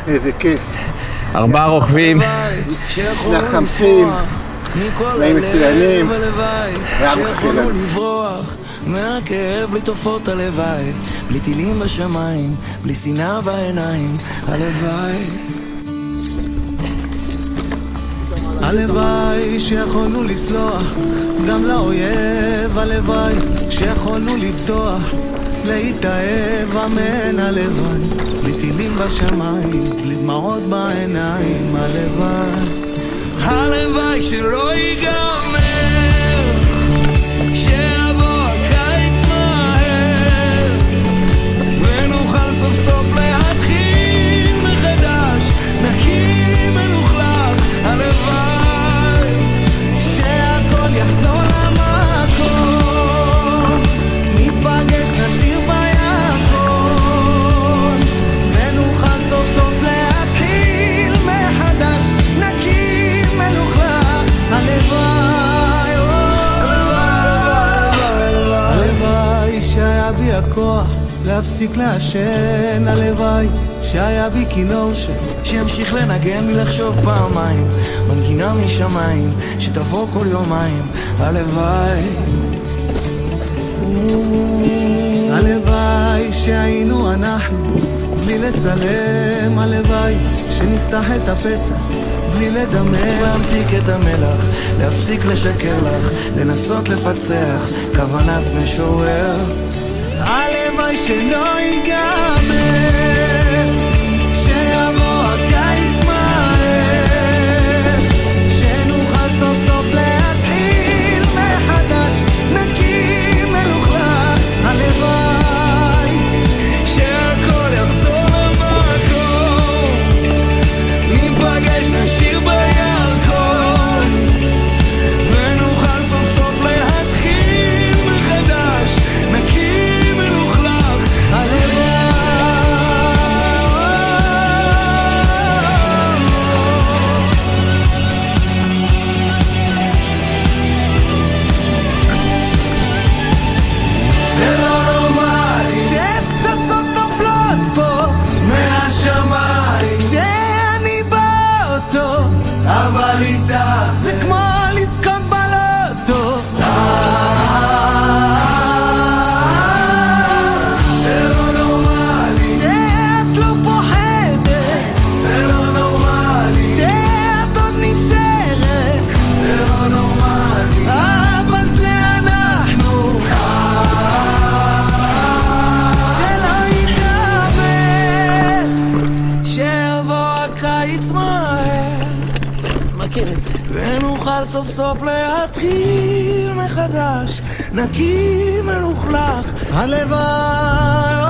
איזה כיף. 4 רוכבים. לחמסים. תנאים מצוינים. היה מחכה לנו. מהכאב בלי תופעות הלוואי, בלי טילים בשמיים, בלי שנאה בעיניים, הלוואי. הלוואי שיכולנו לסלוח גם לאויב, הלוואי שיכולנו לפתוח להתאהב, אמן, הלוואי. בלי טילים בשמיים, בלי דמעות בעיניים, הלוואי. הלוואי שלא ייגמר, שיבוא הקיץ מהר ונוכל סוף סוף להתחיל מחדש, נקי מלוכלך, הלוואי שהכל יחזור למקום, ניפגש נשיר בירקון ונוכל סוף סוף להתחיל מחדש, נקי מלוכלך, הלוואי. הלוואי שהיה בי הכוח להפסיק לעשן, הלוואי שהיה בי כינור שימשיך לנגן בלי לחשוב פעמיים, מנגינה משמיים שתבוא כל יומיים, הלוואי. הלוואי שהיינו אנחנו בלי לצלם, הלוואי שנפתח את הפצע בלי לדמם, להמתיק את המלח, להפסיק לשקר לך, לנסות לפצח כוונת משורר, הלוואי שלא ייגמר, שיבוא הקיץ מהר, שנוכל סוף סוף להתחיל מחדש, נקי מלוכלך, הלוואי שהכל יחזור למקום, ניפגש נשיר בירקון ונוכל סוף סוף להתחיל מחדש, נקי מלוכלך, הלוואי. זה לא נורמלי שפצצות נופלות פה מהשמיים כשאני באוטו, אבל איתך זה כמו לזכות בלוטו. זה לא נורמלי שאת לא פוחדת, זה לא נורמלי שאת עוד נשארת, זה לא נורמלי, אבל זה אנחנו, שלא ייגמר, שיבוא הקיץ מהר ונוכל סוף סוף להתחיל מחדש, נקי מלוכלך, הלוואי.